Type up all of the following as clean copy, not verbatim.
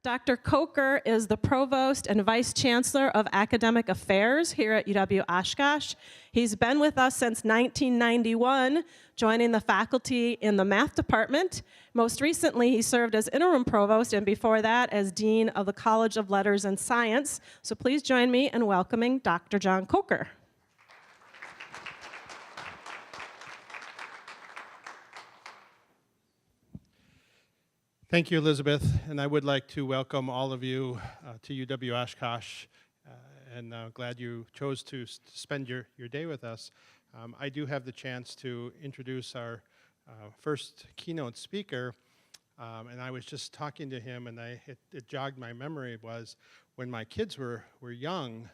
Dr. Coker is the Provost and Vice Chancellor of Academic Affairs here at UW-Oshkosh. He's been with us since 1991, joining the faculty in the math department. Most recently, he served as interim provost, and before that, as Dean of the College of Letters and Science. So please join me in welcoming Dr. John Coker. Thank you, Elizabeth, and I would like to welcome all of you to UW-Oshkosh, and glad you chose to spend your day with us. I do have the chance to introduce our first keynote speaker, and I was just talking to him, and it jogged my memory. Was when my kids were young,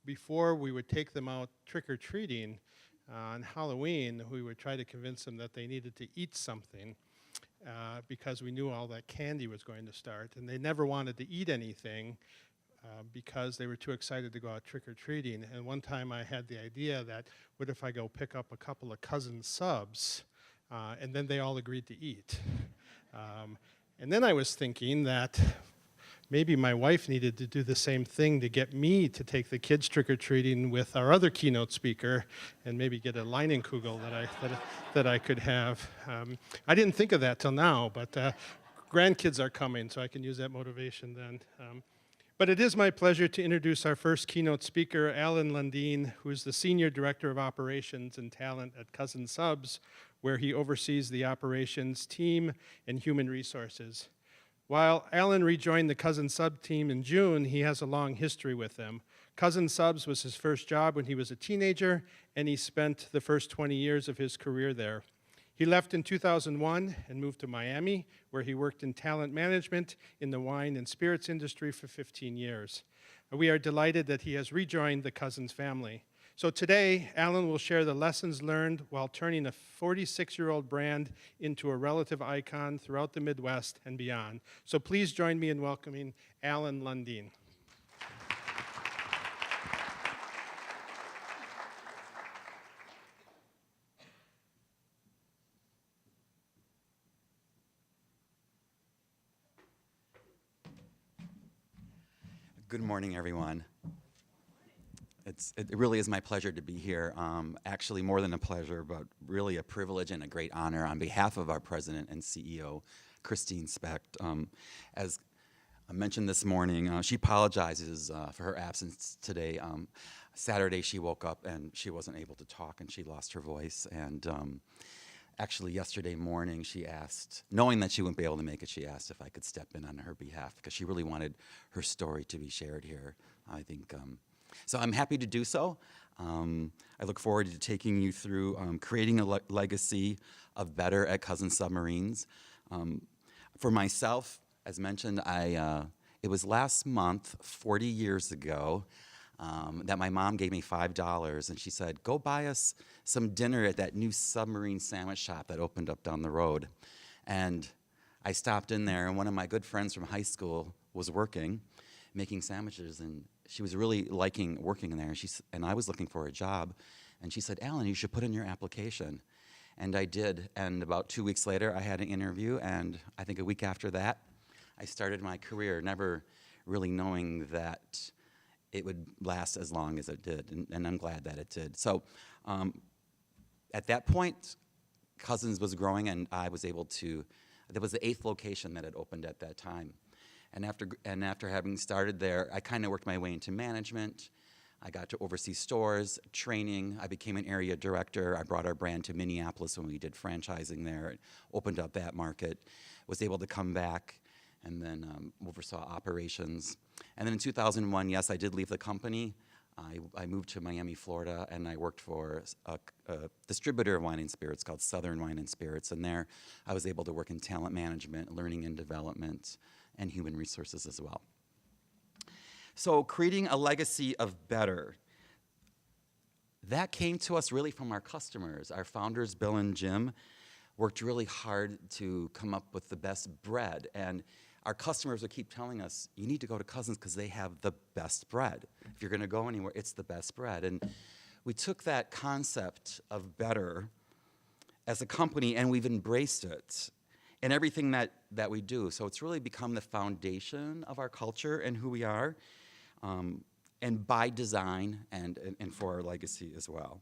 before we would take them out trick-or-treating on Halloween, we would try to convince them that they needed to eat something. Because we knew all that candy was going to start. And they never wanted to eat anything because they were too excited to go out trick-or-treating. And one time I had the idea that, what if I go pick up a couple of cousin subs, and then they all agreed to eat. And then I was thinking that maybe my wife needed to do the same thing to get me to take the kids trick-or-treating with our other keynote speaker, and maybe get a Leinenkugel that I could have. I didn't think of that till now, but grandkids are coming, so I can use that motivation then. But it is my pleasure to introduce our first keynote speaker, Alan Lundeen, who is the Senior Director of Operations and Talent at Cousin Subs, where he oversees the operations team and human resources. While Alan rejoined the Cousin Sub team in June, he has a long history with them. Cousin Subs was his first job when he was a teenager, and he spent the first 20 years of his career there. He left in 2001 and moved to Miami, where he worked in talent management in the wine and spirits industry for 15 years. We are delighted that he has rejoined the Cousins family. So today, Alan will share the lessons learned while turning a 46-year-old brand into a relative icon throughout the Midwest and beyond. So please join me in welcoming Alan Lundeen. Good morning, everyone. It really is my pleasure to be here. Actually, more than a pleasure, but really a privilege and a great honor on behalf of our president and CEO, Christine Specht. As I mentioned this morning, she apologizes for her absence today. Saturday, she woke up and she wasn't able to talk, and she lost her voice. And actually, yesterday morning, she asked, knowing that she wouldn't be able to make it, she asked if I could step in on her behalf, because she really wanted her story to be shared here. I think. So I'm happy to do so. I look forward to taking you through creating a legacy of better at Cousin Submarines. For myself, as mentioned, it was last month, 40 years ago, that my mom gave me $5, and she said, go buy us some dinner at that new submarine sandwich shop that opened up down the road. And I stopped in there, and one of my good friends from high school was working, making sandwiches, and she was really liking working in there, and I was looking for a job. And she said, Alan, you should put in your application. And I did, and about 2 weeks later, I had an interview, and I think a week after that, I started my career, never really knowing that it would last as long as it did, and I'm glad that it did. So at that point, Cousins was growing, and I was able to, there was the 8th location that had opened at that time. And after having started there, I kind of worked my way into management. I got to oversee stores, training. I became an area director. I brought our brand to Minneapolis when we did franchising there. It opened up that market. Was able to come back and then oversaw operations. And then in 2001, yes, I did leave the company. I moved to Miami, Florida, and I worked for a distributor of wine and spirits called Southern Wine and Spirits. And there, I was able to work in talent management, learning and development, and human resources as well. So creating a legacy of better, that came to us really from our customers. Our founders, Bill and Jim, worked really hard to come up with the best bread. And our customers would keep telling us, you need to go to Cousins because they have the best bread. If you're going to go anywhere, it's the best bread. And we took that concept of better as a company and we've embraced it. in everything that we do. So it's really become the foundation of our culture and who we are, and by design and for our legacy as well.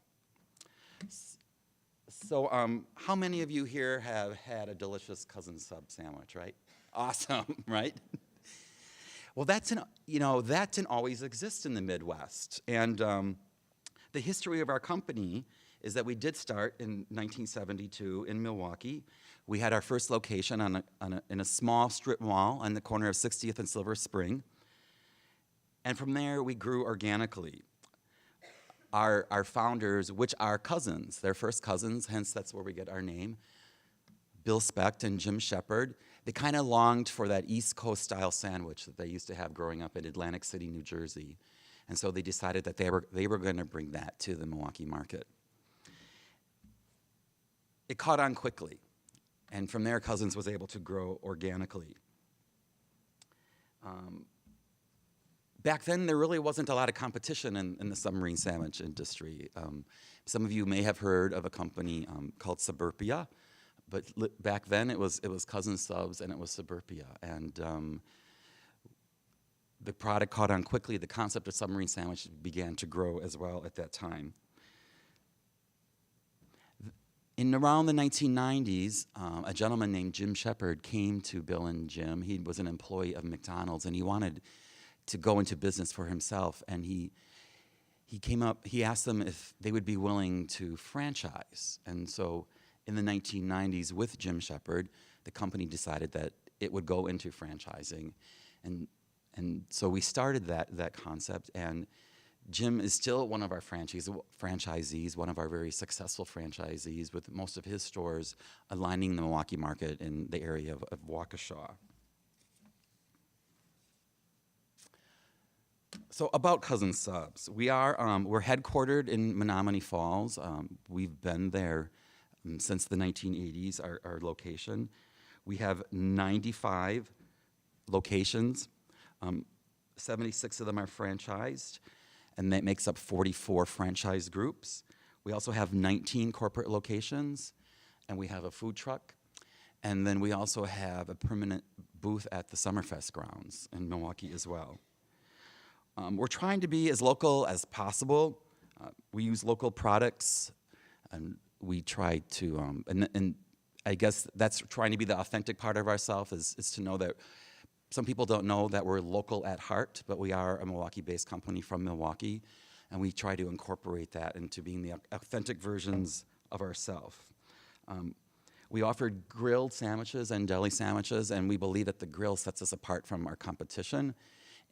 So how many of you here have had a delicious cousin sub sandwich, right? Awesome, right? Well, that didn't always exist in the Midwest. And the history of our company is that we did start in 1972 in Milwaukee. We had our first location in a small strip mall on the corner of 60th and Silver Spring. And from there, we grew organically. Our founders, which are cousins, they're first cousins, hence that's where we get our name, Bill Specht and Jim Shepard, they kind of longed for that East Coast style sandwich that they used to have growing up in Atlantic City, New Jersey. And so they decided that they were going to bring that to the Milwaukee market. It caught on quickly, and from there, Cousins was able to grow organically. Back then, there really wasn't a lot of competition in the submarine sandwich industry. Some of you may have heard of a company called Suburbia, but back then it was Cousins Subs and it was Suburbia, and the product caught on quickly. The concept of submarine sandwich began to grow as well at that time. In around the 1990s, a gentleman named Jim Shepard came to Bill and Jim. He was an employee of McDonald's, and he wanted to go into business for himself. And he asked them if they would be willing to franchise. And so in the 1990s, with Jim Shepard, the company decided that it would go into franchising. And so we started that concept, and Jim is still one of our franchisees, one of our very successful franchisees, with most of his stores aligning the Milwaukee market in the area of Waukesha. So about Cousin Subs, we're headquartered in Menomonee Falls. We've been there since the 1980s, our location. We have 95 locations. 76 of them are franchised, and that makes up 44 franchise groups. We also have 19 corporate locations, and we have a food truck, and then we also have a permanent booth at the Summerfest grounds in Milwaukee as well. We're trying to be as local as possible. We use local products, and we try to, and I guess that's trying to be the authentic part of ourselves, is to know that some people don't know that we're local at heart, but we are a Milwaukee-based company from Milwaukee, and we try to incorporate that into being the authentic versions of ourselves. We offer grilled sandwiches and deli sandwiches, and we believe that the grill sets us apart from our competition.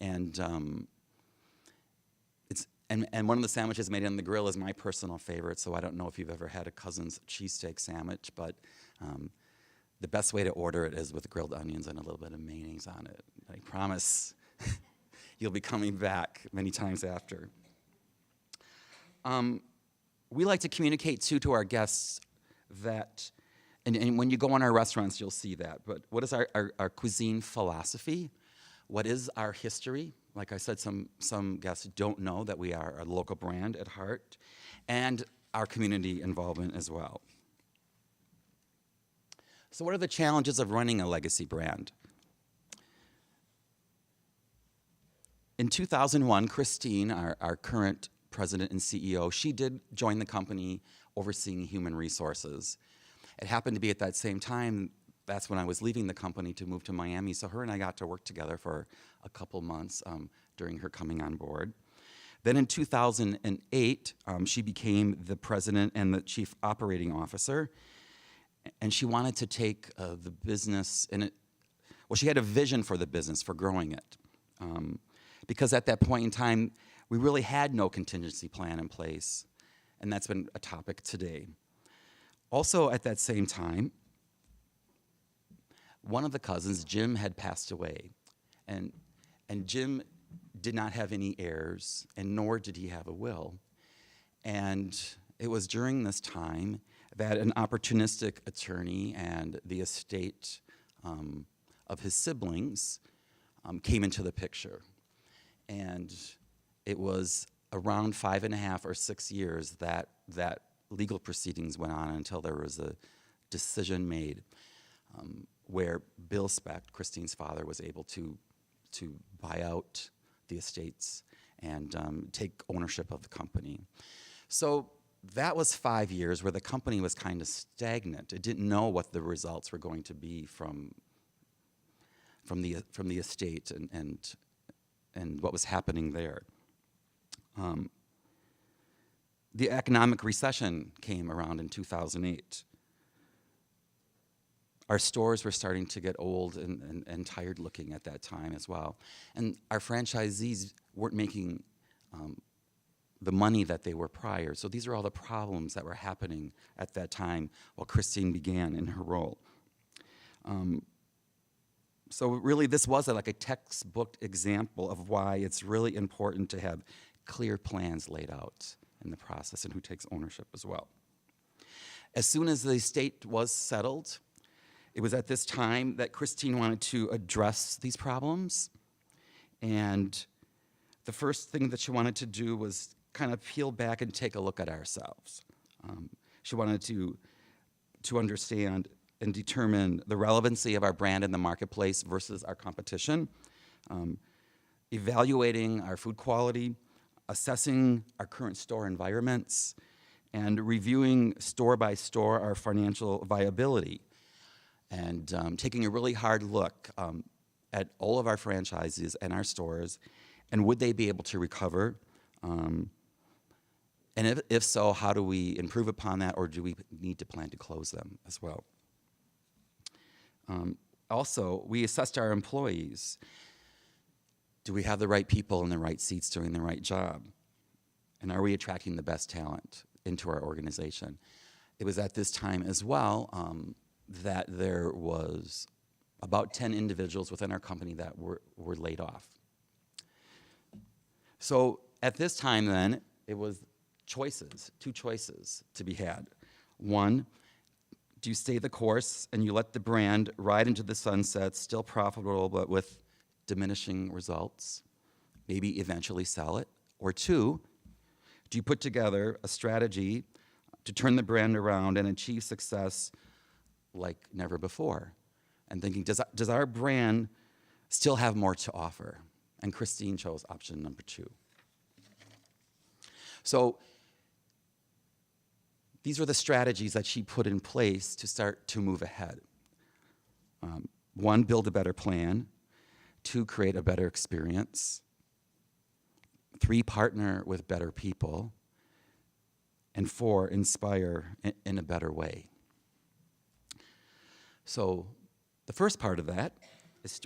And and one of the sandwiches made on the grill is my personal favorite, so I don't know if you've ever had a Cousin's cheesesteak sandwich, but the best way to order it is with grilled onions and a little bit of mayonnaise on it. I promise you'll be coming back many times after. We like to communicate, too, to our guests that, and when you go in our restaurants, you'll see that, but what is our cuisine philosophy? What is our history? Like I said, some guests don't know that we are a local brand at heart, and our community involvement as well. So what are the challenges of running a legacy brand? In 2001, Christine, our current president and CEO, she did join the company overseeing human resources. It happened to be at that same time, that's when I was leaving the company to move to Miami, so her and I got to work together for a couple months during her coming on board. Then in 2008, she became the president and the chief operating officer, and she wanted to take the business she had a vision for the business, for growing it. Because at that point in time, we really had no contingency plan in place, and that's been a topic today. Also at that same time, one of the cousins, Jim, had passed away, and Jim did not have any heirs, and nor did he have a will. And it was during this time that an opportunistic attorney and the estate of his siblings came into the picture. And it was around 5.5 or 6 years that legal proceedings went on until there was a decision made. where Bill Specht, Christine's father, was able to buy out the estates and take ownership of the company. So that was 5 years where the company was kind of stagnant. It didn't know what the results were going to be from the estate and what was happening there. The economic recession came around in 2008. Our stores were starting to get old and tired looking at that time as well. And our franchisees weren't making the money that they were prior. So these are all the problems that were happening at that time while Christine began in her role. So really this was like a textbook example of why it's really important to have clear plans laid out in the process and who takes ownership as well. As soon as the estate was settled, it was at this time that Christine wanted to address these problems. And the first thing that she wanted to do was kind of peel back and take a look at ourselves. She wanted to understand and determine the relevancy of our brand in the marketplace versus our competition, evaluating our food quality, assessing our current store environments, and reviewing store by store our financial viability, and taking a really hard look at all of our franchises and our stores, and would they be able to recover? And if so, how do we improve upon that, or do we need to plan to close them as well? Also, we assessed our employees. Do we have the right people in the right seats doing the right job? And are we attracting the best talent into our organization? It was at this time as well that there was about 10 individuals within our company that were laid off. So at this time then, it was two choices to be had. One, do you stay the course and you let the brand ride into the sunset, still profitable but with diminishing results, maybe eventually sell it? Or two, do you put together a strategy to turn the brand around and achieve success like never before? And thinking, does our brand still have more to offer? And Christine chose option number 2. So these were the strategies that she put in place to start to move ahead. 1, build a better plan. 2, create a better experience. 3, partner with better people. And 4, inspire in a better way. So the first part of that is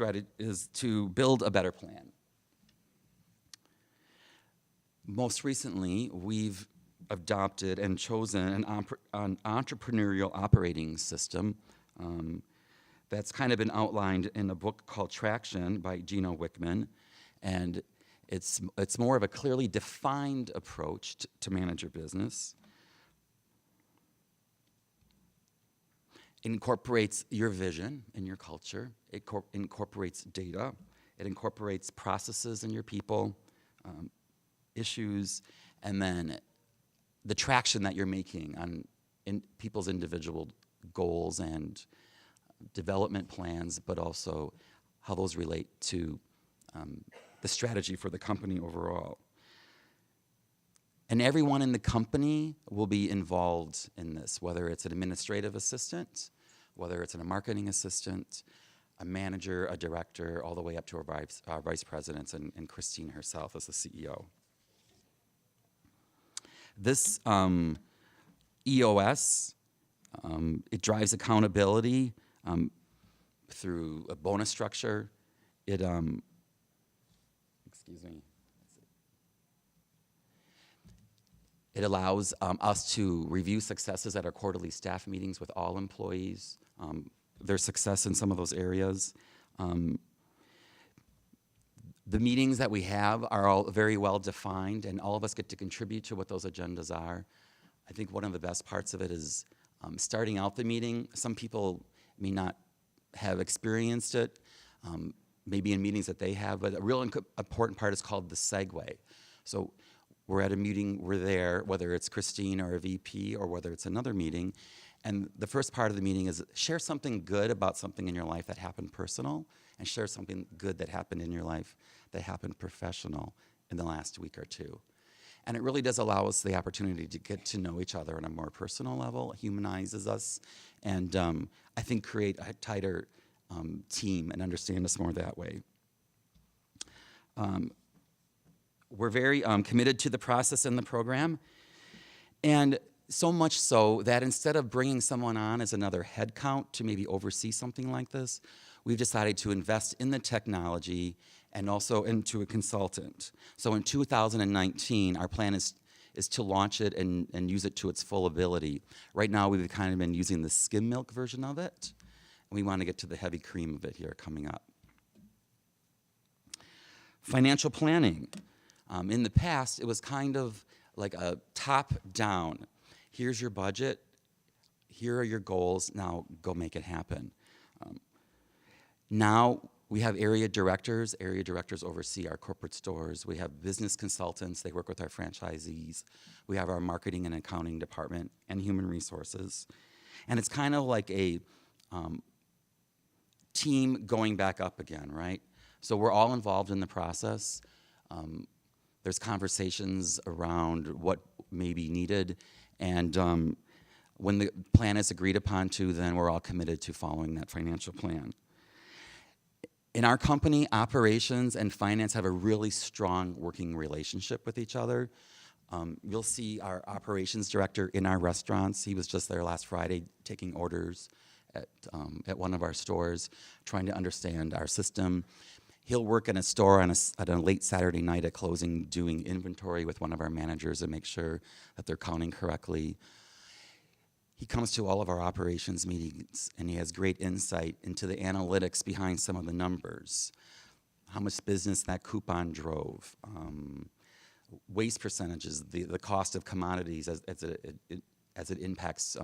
to build a better plan. Most recently, we've adopted and chosen an entrepreneurial operating system that's kind of been outlined in a book called Traction by Gino Wickman. And it's more of a clearly defined approach to manage your business. It incorporates your vision and your culture. It incorporates data. It incorporates processes and your people, issues, and then the traction that you're making in people's individual goals and development plans, but also how those relate to the strategy for the company overall. And everyone in the company will be involved in this, whether it's an administrative assistant, whether it's a marketing assistant, a manager, a director, all the way up to our vice presidents and Christine herself as the CEO. This EOS, it drives accountability through a bonus structure. It, It allows us to review successes at our quarterly staff meetings with all employees, their success in some of those areas. The meetings that we have are all very well defined, and all of us get to contribute to what those agendas are. I think one of the best parts of it is starting out the meeting. Some people may not have experienced it, maybe in meetings that they have, but a real important part is called the segue. So we're at a meeting, we're there, whether it's Christine or a VP or whether it's another meeting, And the first part of the meeting is share something good about something in your life that happened personal, and share something good that happened in your life that happened professional in the last week or two. And it really does allow us the opportunity to get to know each other on a more personal level, humanizes us, and I think create a tighter team and understand us more that way. We're very committed to the process and the program, and so much so that instead of bringing someone on as another head count to maybe oversee something like this, we've decided to invest in the technology and also into a consultant. So in 2019, our plan is to launch it and use it to its full ability. Right now, we've kind of been using the skim milk version of it, and we want to get to the heavy cream of it here coming up. Financial planning. In the past, it was kind of like a top-down. Here's your budget, here are your goals, now go make it happen. Now we have area directors oversee our corporate stores. We have business consultants, they work with our franchisees. We have our marketing and accounting department and human resources. And it's kind of like a team going back up again, right? So we're all involved in the process. There's conversations around what may be needed, and when the plan is agreed upon to, then we're all committed to following that financial plan. In our company, operations and finance have a really strong working relationship with each other. You'll see our operations director in our restaurants. He was just there last Friday taking orders at one of our stores, trying to understand our system. He'll work in a store on at a late Saturday night at closing, doing inventory with one of our managers to make sure that they're counting correctly. He comes to all of our operations meetings, and he has great insight into the analytics behind some of the numbers. How much business that coupon drove, waste percentages, the cost of commodities as it impacts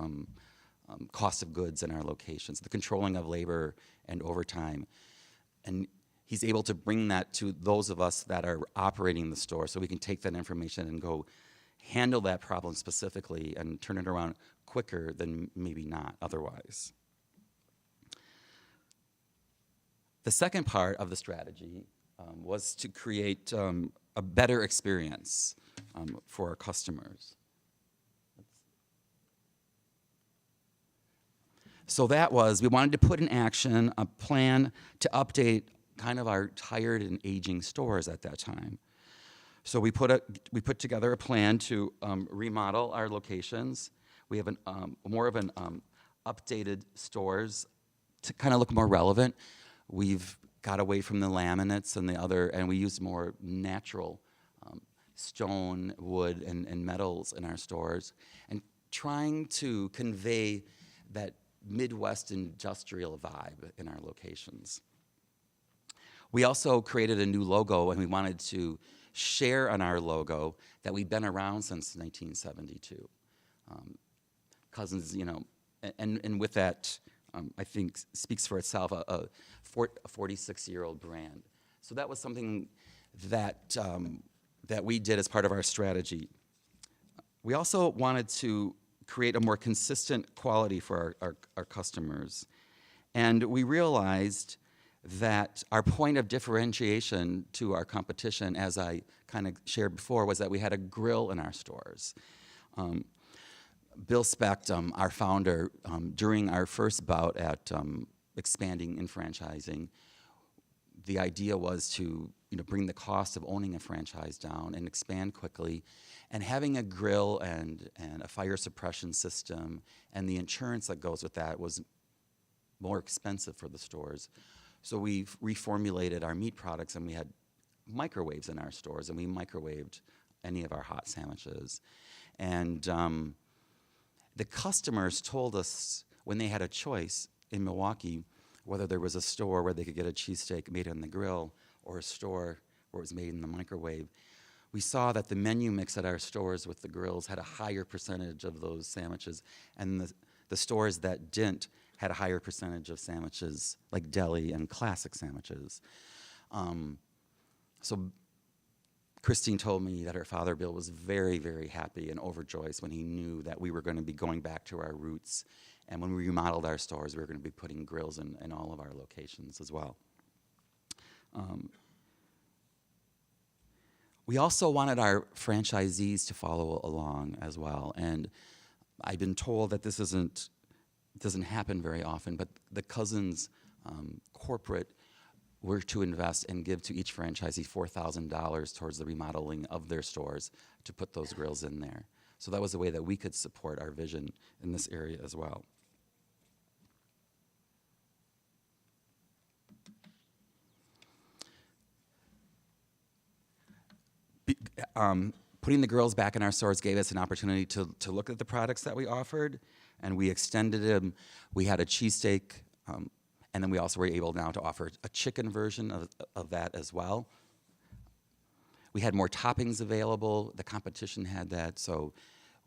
cost of goods in our locations, the controlling of labor and overtime. And he's able to bring that to those of us that are operating the store, so we can take that information and go handle that problem specifically and turn it around quicker than maybe not otherwise. The second part of the strategy was to create a better experience for our customers. So that was, we wanted to put in action a plan to update kind of our tired and aging stores at that time. So we put together a plan to remodel our locations. We have more of an updated stores to kind of look more relevant. We've got away from the laminates and we use more natural stone, wood, and metals in our stores, and trying to convey that Midwest industrial vibe in our locations. We also created a new logo, and we wanted to share on our logo that we've been around since 1972. Cousins, you know, and with that, I think speaks for itself, a 46-year-old brand. So that was something that, that we did as part of our strategy. We also wanted to create a more consistent quality for our customers. And we realized that our point of differentiation to our competition, as I kind of shared before, was that we had a grill in our stores. Bill Specht, our founder, during our first bout at expanding in franchising, the idea was to bring the cost of owning a franchise down and expand quickly. And having a grill and a fire suppression system and the insurance that goes with that was more expensive for the stores. So we've reformulated our meat products, and we had microwaves in our stores, and we microwaved any of our hot sandwiches. And the customers told us when they had a choice in Milwaukee, whether there was a store where they could get a cheesesteak made on the grill or a store where it was made in the microwave, we saw that the menu mix at our stores with the grills had a higher percentage of those sandwiches, and the stores that didn't had a higher percentage of sandwiches, like deli and classic sandwiches. So Christine told me that her father, Bill, was very, very happy and overjoyed when he knew that we were going to be going back to our roots. And when we remodeled our stores, we were going to be putting grills in all of our locations as well. We also wanted our franchisees to follow along as well. And I've been told that this doesn't happen very often, but the Cousins corporate were to invest and give to each franchisee $4,000 towards the remodeling of their stores to put those grills in there. So that was a way that we could support our vision in this area as well. Putting the grills back in our stores gave us an opportunity to look at the products that we offered, and we extended them. We had a cheesesteak, and then we also were able now to offer a chicken version of that as well. We had more toppings available. The competition had that, so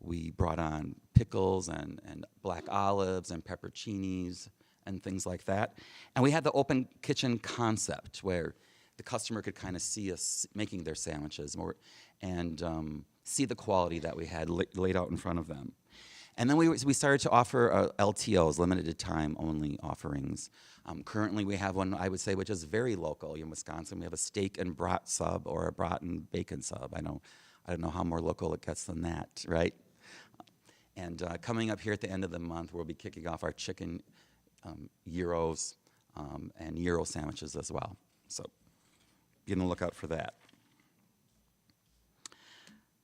we brought on pickles and black olives and pepperoncinis and things like that. And we had the open kitchen concept where the customer could kind of see us making their sandwiches more and see the quality that we had laid out in front of them. And then we started to offer LTOs, limited time only offerings. Currently we have one, I would say, which is very local. In Wisconsin, we have a steak and brat sub or a brat and bacon sub. I don't know how more local it gets than that, right? And coming up here at the end of the month, we'll be kicking off our chicken gyros and gyro sandwiches as well. So be on the lookout for that.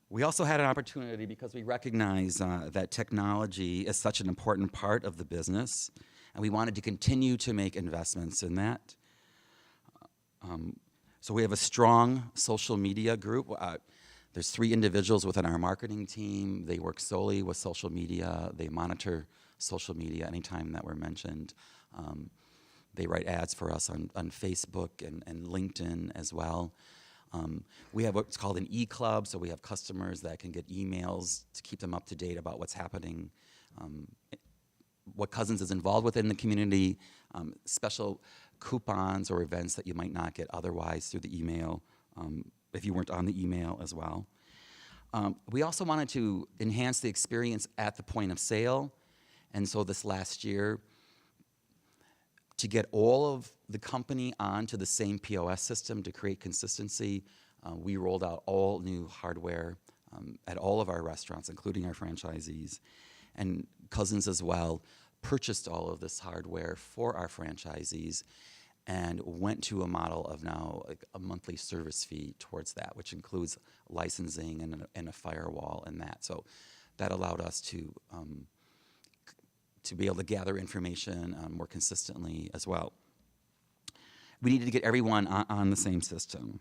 We also had an opportunity because we recognize that technology is such an important part of the business, and we wanted to continue to make investments in that. So we have a strong social media group. There's 3 individuals within our marketing team. They work solely with social media. They monitor social media anytime that we're mentioned. They write ads for us on Facebook and LinkedIn as well. We have what's called an e-club, so we have customers that can get emails to keep them up to date about what's happening, what Cousins is involved with in the community, special coupons or events that you might not get otherwise through the email, if you weren't on the email as well. We also wanted to enhance the experience at the point of sale, and so this last year, to get all of the company onto the same POS system to create consistency, we rolled out all new hardware at all of our restaurants, including our franchisees. And Cousins as well purchased all of this hardware for our franchisees and went to a model of now like a monthly service fee towards that, which includes licensing and a firewall and that. So that allowed us to be able to gather information more consistently as well. We needed to get everyone on the same system.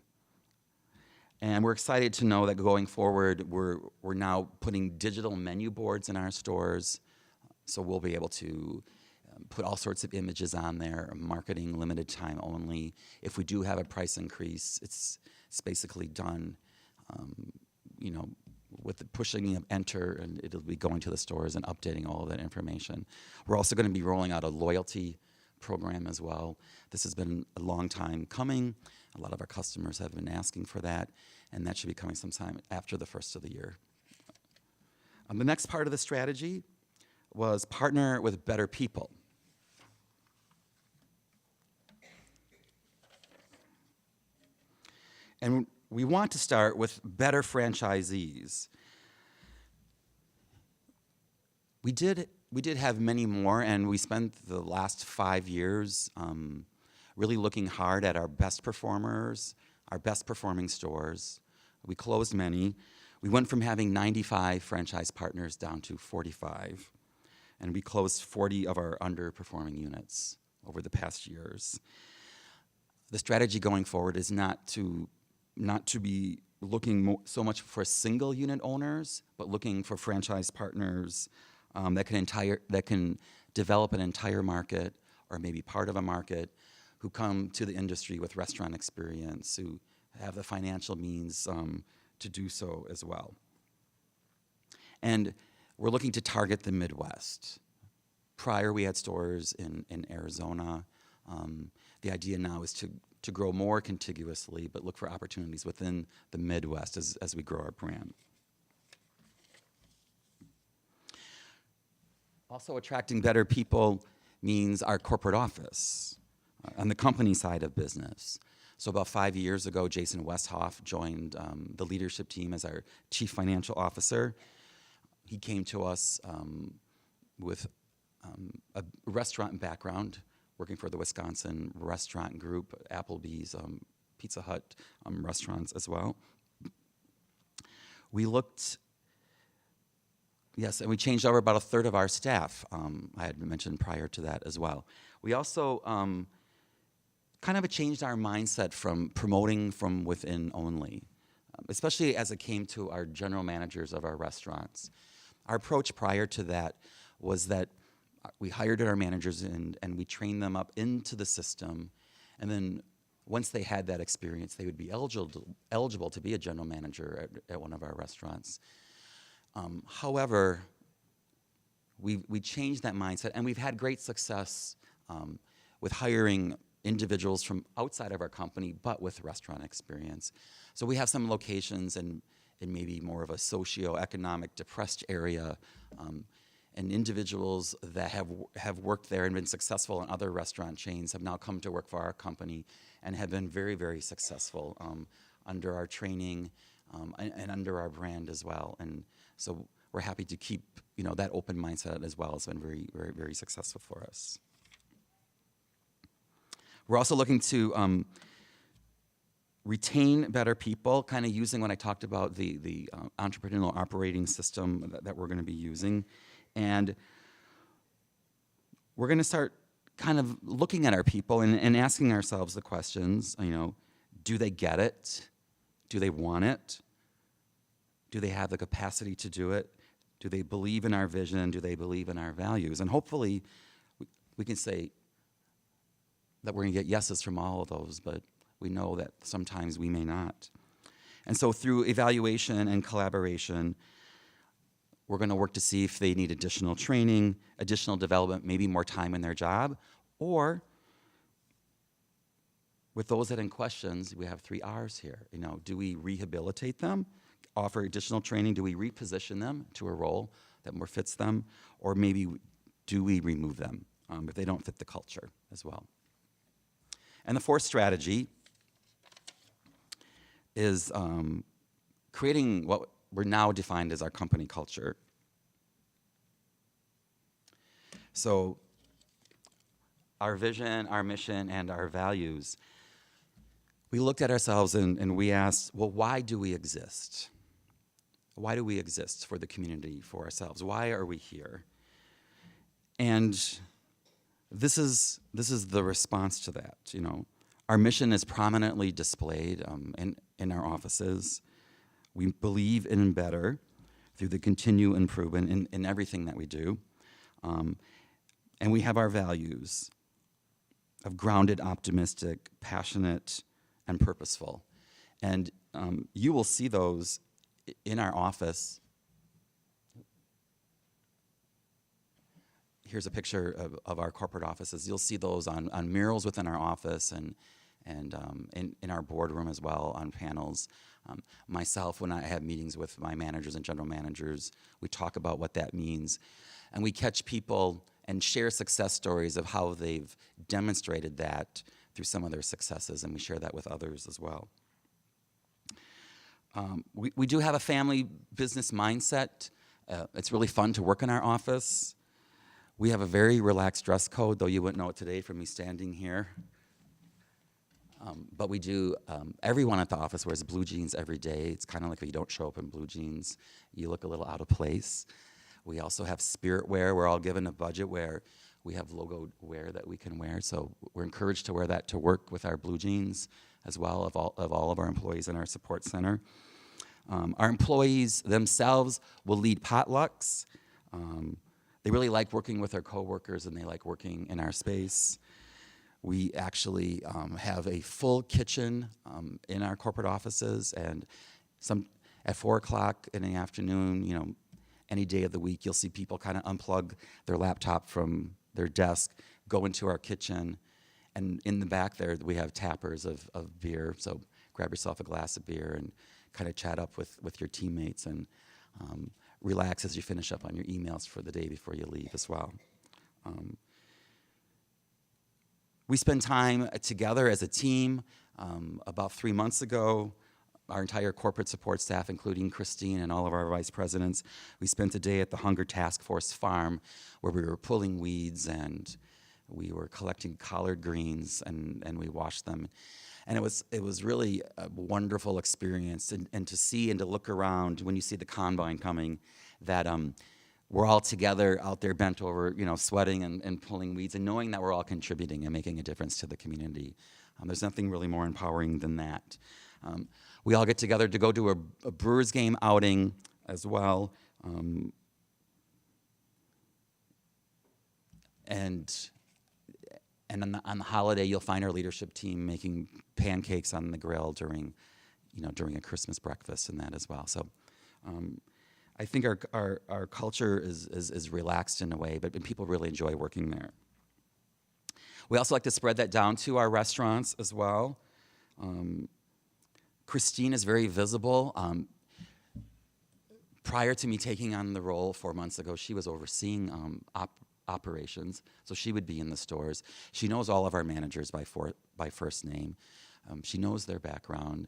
And we're excited to know that going forward, we're now putting digital menu boards in our stores, so we'll be able to put all sorts of images on there, marketing limited time only. If we do have a price increase, it's basically done, with the pushing of enter, and it'll be going to the stores and updating all of that information. We're also going to be rolling out a loyalty program as well. This has been a long time coming. A lot of our customers have been asking for that, and that should be coming sometime after the first of the year. The next part of the strategy was partner with better people. And we want to start with better franchisees. We did have many more, and we spent the last 5 years really looking hard at our best performers, our best performing stores. We closed many. We went from having 95 franchise partners down to 45, and we closed 40 of our underperforming units over the past years. The strategy going forward is not to be looking so much for single unit owners, but looking for franchise partners that can develop an entire market or maybe part of a market, who come to the industry with restaurant experience, who have the financial means to do so as well. And we're looking to target the Midwest. Prior, we had stores in Arizona. The idea now is to to grow more contiguously, but look for opportunities within the Midwest as we grow our brand. Also, attracting better people means our corporate office on the company side of business. So about 5 years ago, Jason Westhoff joined the leadership team as our Chief Financial Officer. He came to us with a restaurant background, working for the Wisconsin Restaurant Group, Applebee's, Pizza Hut restaurants as well. We looked, yes, and we changed over about a third of our staff. I had mentioned prior to that as well. We also kind of changed our mindset from promoting from within only, especially as it came to our general managers of our restaurants. Our approach prior to that was that we hired our managers and we trained them up into the system, and then once they had that experience, they would be eligible to be a general manager at one of our restaurants. However, we changed that mindset, and we've had great success with hiring individuals from outside of our company, but with restaurant experience. So we have some locations in maybe more of a socioeconomic depressed area, and individuals that have worked there and been successful in other restaurant chains have now come to work for our company and have been very, very successful under our training and under our brand as well. And so we're happy to keep that open mindset as well. It's been very, very, very successful for us. We're also looking to retain better people, kind of using what I talked about, the entrepreneurial operating system that we're going to be using. And we're going to start kind of looking at our people and asking ourselves the questions, do they get it? Do they want it? Do they have the capacity to do it? Do they believe in our vision? Do they believe in our values? And hopefully we can say that we're going to get yeses from all of those, but we know that sometimes we may not. And so through evaluation and collaboration, we're going to work to see if they need additional training, additional development, maybe more time in their job, or with those that in questions, we have 3 R's here. Do we rehabilitate them, offer additional training? Do we reposition them to a role that more fits them? Or maybe do we remove them if they don't fit the culture as well? And the 4th strategy is creating what we're now defined as our company culture. So our vision, our mission, and our values, we looked at ourselves and we asked, well, why do we exist? Why do we exist for the community, for ourselves? Why are we here? And this is the response to that. Our mission is prominently displayed in our offices. We believe in better through the continued improvement in everything that we do. And we have our values of grounded, optimistic, passionate, and purposeful. And you will see those in our office. Here's a picture of our corporate offices. You'll see those on murals within our office and in our boardroom as well, on panels. Myself, when I have meetings with my managers and general managers, we talk about what that means. And we catch people and share success stories of how they've demonstrated that through some of their successes, and we share that with others as well. We do have a family business mindset. It's really fun to work in our office. We have a very relaxed dress code, though you wouldn't know it today from me standing here. But we do, everyone at the office wears blue jeans every day. It's kind of like if you don't show up in blue jeans, you look a little out of place. We also have spirit wear. We're all given a budget where we have logo wear that we can wear. So we're encouraged to wear that to work with our blue jeans as well, of all of our employees in our support center. Our employees themselves will lead potlucks. They really like working with our coworkers, and they like working in our space. We actually have a full kitchen in our corporate offices, and at 4 o'clock in the afternoon, any day of the week, you'll see people kind of unplug their laptop from their desk, go into our kitchen, And in the back there, we have tappers of beer, so grab yourself a glass of beer and kind of chat up with your teammates and relax as you finish up on your emails for the day before you leave as well. We spend time together as a team. About 3 months ago, our entire corporate support staff, including Christine and all of our vice presidents, we spent a day at the Hunger Task Force farm where we were pulling weeds and we were collecting collard greens and we washed them. And it was really a wonderful experience and to see and to look around when you see the combine coming that we're all together out there bent over, sweating and pulling weeds and knowing that we're all contributing and making a difference to the community. There's nothing really more empowering than that. We all get together to go to a Brewers game outing as well. And on the holiday, you'll find our leadership team making pancakes on the grill during a Christmas breakfast and that as well. So I think our culture is relaxed in a way, but people really enjoy working there. We also like to spread that down to our restaurants as well. Christine is very visible. Prior to me taking on the role 4 months ago, she was overseeing operations, so she would be in the stores. She knows all of our managers by first name. She knows their background.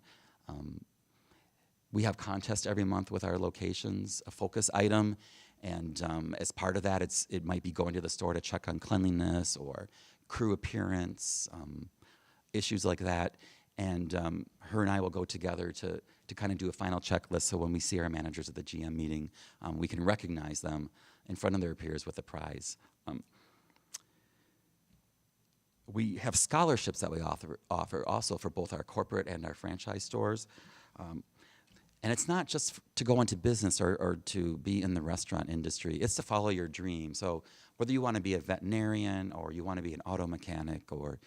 We have contests every month with our locations, a focus item, and as part of that, it might be going to the store to check on cleanliness or crew appearance, issues like that. And her and I will go together to kind of do a final checklist, so when we see our managers at the GM meeting, we can recognize them in front of their peers with a prize. We have scholarships that we offer also for both our corporate and our franchise stores. And it's not just to go into business or to be in the restaurant industry. It's to follow your dream. So whether you want to be a veterinarian or you want to be an auto mechanic or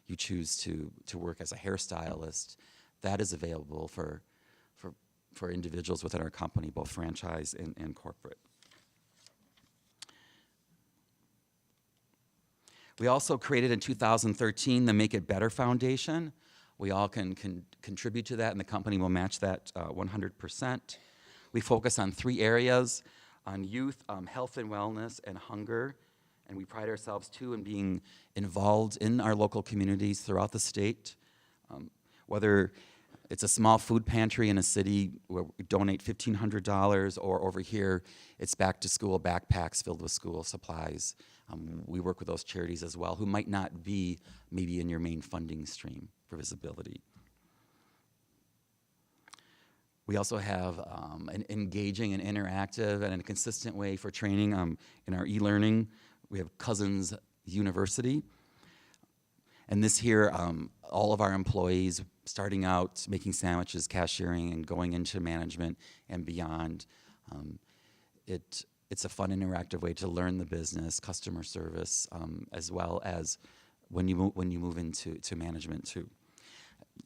you choose to work as a hairstylist, that is available for individuals within our company, both franchise and corporate. We also created in 2013 the Make It Better Foundation. We all can contribute to that, and the company will match that 100%. We focus on 3 areas, on youth, health and wellness, and hunger. And we pride ourselves, too, in being involved in our local communities throughout the state. Whether it's a small food pantry in a city where we donate $1,500, or over here, it's back-to-school backpacks filled with school supplies. We work with those charities as well, who might not be maybe in your main funding stream for visibility. We also have an engaging and interactive and a consistent way for training in our e-learning. We have Cousins University. And this here, all of our employees starting out making sandwiches, cashiering, and going into management and beyond. It's a fun, interactive way to learn the business, customer service, as well as when you move into management too.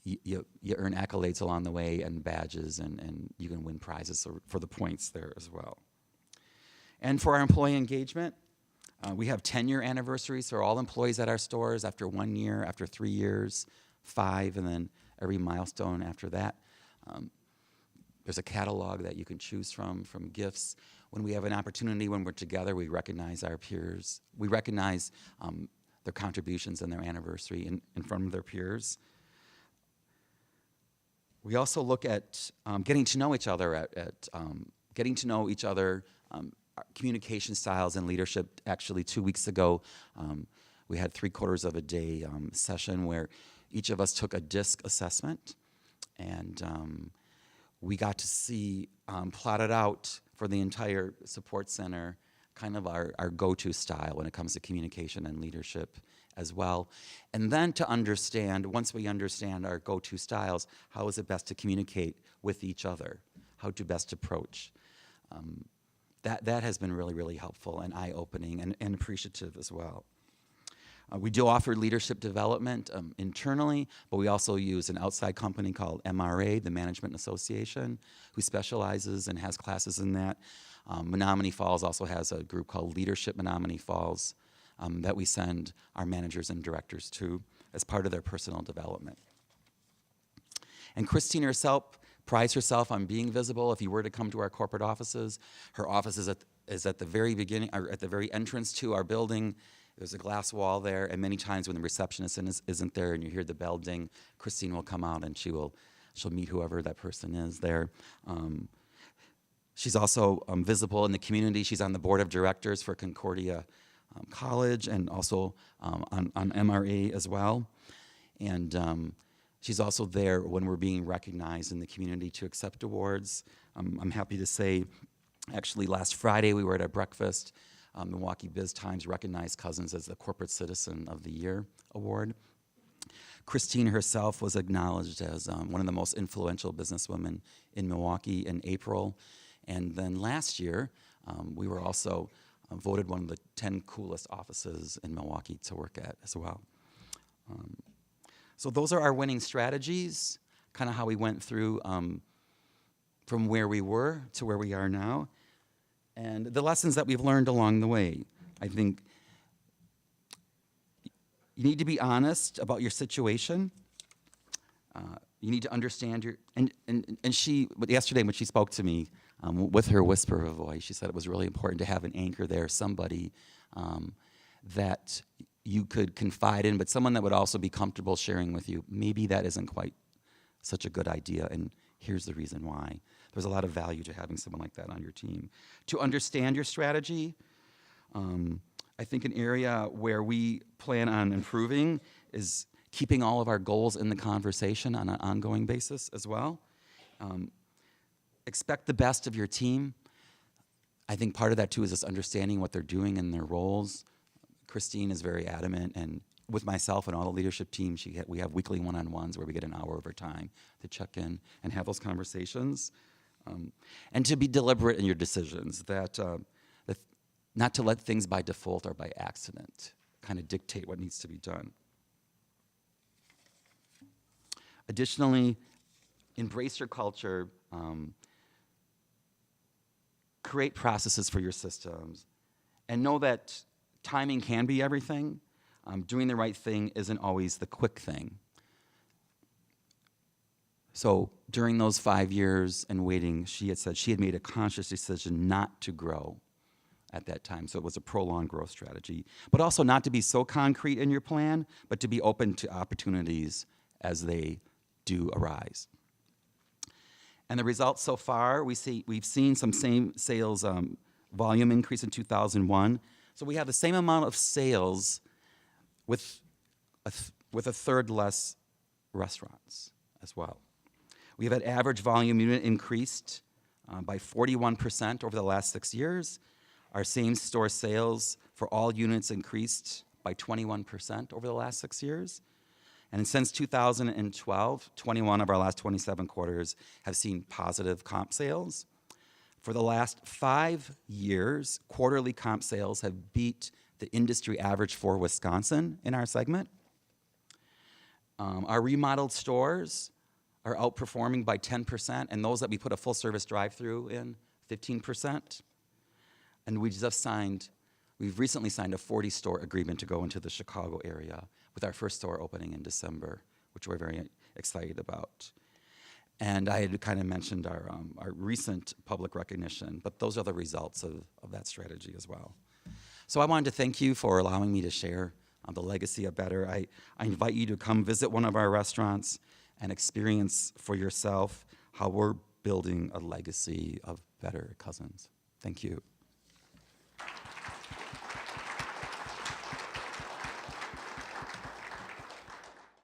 You earn accolades along the way and badges, and you can win prizes for the points there as well. And for our employee engagement, we have 10-year anniversaries for all employees at our stores after 1 year, after 3 years, 5, and then every milestone after that. There's a catalog that you can choose from gifts. When we have an opportunity, when we're together, we recognize our peers. We recognize their contributions and their anniversary in front of their peers. We also look at getting to know each other, getting to know each other, communication styles and leadership. Actually, 2 weeks ago, we had 3/4 of a day session where each of us took a DISC assessment, and we got to see plotted out for the entire support center kind of our go-to style when it comes to communication and leadership as well. And then to understand, once we understand our go-to styles, how is it best to communicate with each other? How to best approach? That has been really, really helpful and eye-opening and appreciative as well. We do offer leadership development internally, but we also use an outside company called MRA, the Management Association, who specializes and has classes in that. Menominee Falls also has a group called Leadership Menominee Falls that we send our managers and directors to as part of their personal development. And Christine herself prides herself on being visible. If you were to come to our corporate offices, her office is at the very beginning, or at the very entrance to our building. There's a glass wall there, and many times when the receptionist isn't there and you hear the bell ding, Christine will come out and she'll meet whoever that person is there. She's also visible in the community. She's on the board of directors for Concordia College and also on MRA as well. And she's also there when we're being recognized in the community to accept awards. I'm happy to say, actually last Friday we were at a breakfast. Milwaukee Biz Times recognized Cousins as the Corporate Citizen of the Year award. Christine herself was acknowledged as one of the most influential businesswomen in Milwaukee in April. And then last year, we were also voted one of the 10 coolest offices in Milwaukee to work at as well. So those are our winning strategies, kind of how we went through from where we were to where we are now, and the lessons that we've learned along the way. I think you need to be honest about your situation. You need to understand your, and she, yesterday when she spoke to me, with her whisper of a voice, she said it was really important to have an anchor there, somebody that you could confide in, but someone that would also be comfortable sharing with you. Maybe that isn't quite such a good idea, and here's the reason why. There's a lot of value to having someone like that on your team. To understand your strategy, I think an area where we plan on improving is keeping all of our goals in the conversation on an ongoing basis as well. Expect the best of your team. I think part of that too is just understanding what they're doing in their roles. Christine is very adamant, and with myself and all the leadership team, we have weekly one-on-ones where we get an hour over time to check in and have those conversations. And to be deliberate in your decisions, that not to let things by default or by accident kind of dictate what needs to be done. Additionally, embrace your culture. Create processes for your systems, and know that timing can be everything. Doing the right thing isn't always the quick thing. So during those 5 years and waiting, she had said she had made a conscious decision not to grow at that time. So it was a prolonged growth strategy, but also not to be so concrete in your plan, but to be open to opportunities as they do arise. And the results so far, we've seen some same sales volume increase in 2001. So we have the same amount of sales with a third less restaurants as well. We have had average volume unit increased by 41% over the last 6 years. Our same-store sales for all units increased by 21% over the last 6 years. And since 2012, 21 of our last 27 quarters have seen positive comp sales. For the last 5 years, quarterly comp sales have beat the industry average for Wisconsin in our segment. Our remodeled stores are outperforming by 10%, and those that we put a full-service drive-through in, 15%. And we've recently signed a 40-store agreement to go into the Chicago area with our first store opening in December, which we're very excited about. And I had kind of mentioned our recent public recognition, but those are the results of that strategy as well. So I wanted to thank you for allowing me to share the legacy of Better. I invite you to come visit one of our restaurants and experience for yourself how we're building a legacy of Better Cousins. Thank you.